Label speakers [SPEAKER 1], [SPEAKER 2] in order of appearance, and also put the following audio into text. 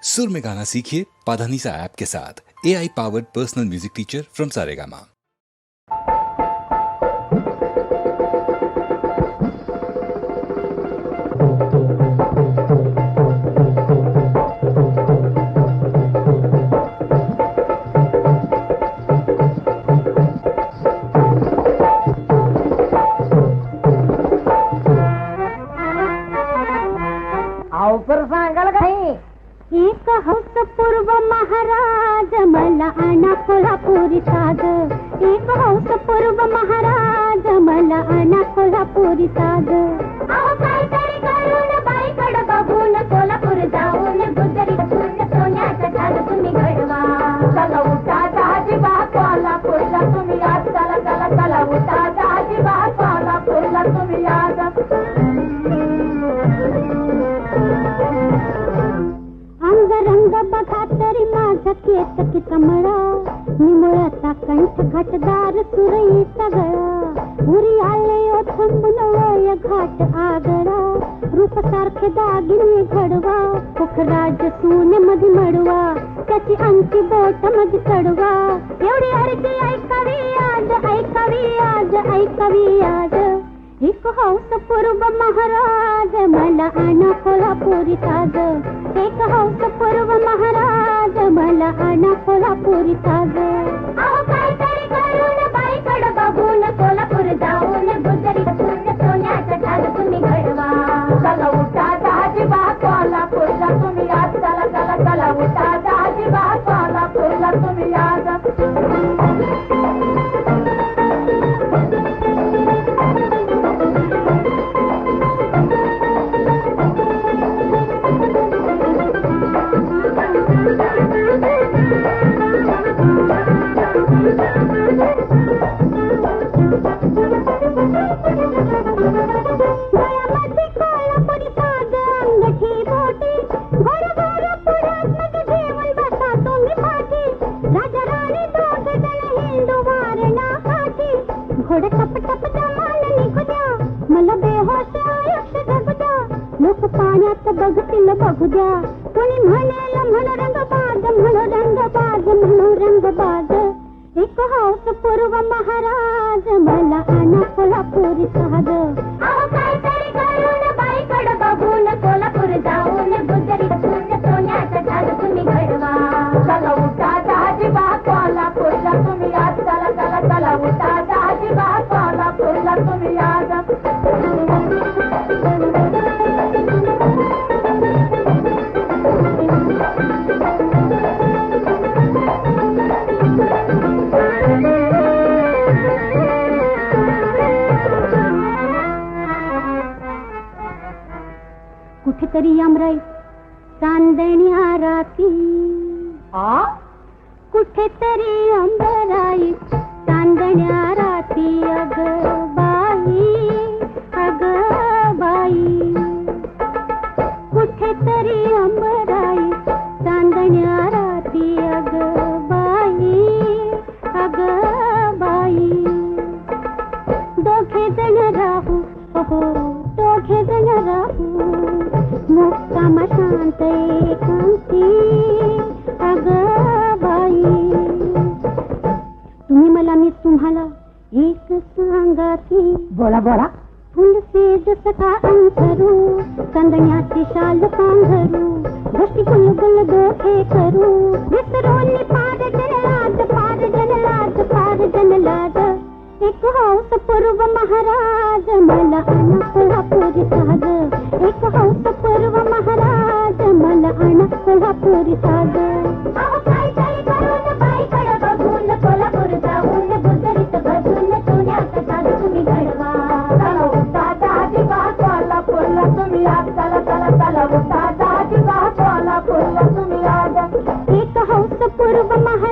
[SPEAKER 1] सुर में गाना सीखिए पाधानीसा ऐप के साथ। AI powered personal music teacher from Saregama.
[SPEAKER 2] अवसर सांगाल काही
[SPEAKER 3] एक हौस पूर्व महाराज मला आणा कोल्हापुरी साज एक हौस पूर्व महाराज मला आणा कोल्हापुरी साज अहो काहीतरी करून बाईकडे बघून कोल्हापूर जाऊन गुजरी सोन्याचा साज तुम्ही घडवा.
[SPEAKER 2] चला उठा दाजी बा कोल्हापूरला तुम्ही आज चला चला चला उठा दाजी बा कोल्हापूरला तुम्ही आज.
[SPEAKER 3] अंगरंग बघा तरी माझा केतकी कमळा निमुळाचा कंठ घटदार सुरईचा गळा उरी आले ओथंबून वय घाट आगळा रूप सारखे दागिने घडवा पुखराज सून मध्ये मडवा त्याची अंकी बोट मध्ये चढवा एवढी अर्जी ऐकावी आज ऐकावी आज ऐकावी आज. एक हौस पूर्व महाराज मला आणा कोल्हापुरी साज एक हौस पूर्व महाराज मला आणा कोल्हापुरी साज. अहो काहीतरी करून बाईकडे बघून कोल्हापूर जाऊन गुजरी सोन्याचा साज तुम्ही घडवा.
[SPEAKER 2] चला उठा दाजी बा कोल्हापूरला तुम्ही आज चला चला चला उठा दाजी बा कोल्हापूरला तुम्ही आज.
[SPEAKER 3] गळ्यामध्ये कोल्हापुरी साज अंगठी बोटी घोर घोर पुढ्यात मध्ये जेवण बसा तुम्ही पाठी राजा राणी दोघे जण हिंदू वारणा काठी घोडे टप टप जमाल निघू द्या मला बेहोश आयुष्य जगू द्या लोक पाण्यात बघतील बघू द्या कोणी म्हणेल म्हणू रंगबाज म्हणू रंगबाज म्हणू रंगबाज. एक हौस पूर्व महाराज मला आणा कोल्हापुरी साज.
[SPEAKER 2] अहो काहीतरी करून बाईकडे बघून कोल्हापूर जाऊन गुजरी सोन्याचा साज तुम्ही घडवा. चला उठा दाजी बा कोल्हापूरला तुम्ही आज चला चला चला उठा दाजी बा कोल्हापूरला तुम्ही आज.
[SPEAKER 3] कुठेतरी आमराई चांदण्या राती कुठेतरी अंबराई चांदण्या राती अग बाई कुठेतरी अंबराई चांदण्या राती अग बाई दोघे जण राहू हो दोघे जण राहू मुक्कामा शांत एकांती अग बाई. तुम्ही मला मी तुम्हाला एक सांगा की
[SPEAKER 2] बोला बोला.
[SPEAKER 3] फुल सेज सका अंतरू चांदण्याची शाल पांघरू गोष्टी गुलगुल दोहे करू विसरून पार जनलाज. एक हौस पूर्व महाराज मला आणा कोल्हापुरी साज एक हौस पूर्व महाराज मला आणा कोल्हापुरी साज.
[SPEAKER 2] अहो काहीतरी करून बाईकडे बघून कोल्हापूर जाऊन गुजरीत बघून सोन्याचा साज तुम्ही घडवा. चला उठा दाजी बा कोल्हापूरला तुम्ही आज चला चला चला उठा दाजी बा कोल्हापूरला तुम्ही आज.
[SPEAKER 3] एक हौस पूर्व महाराज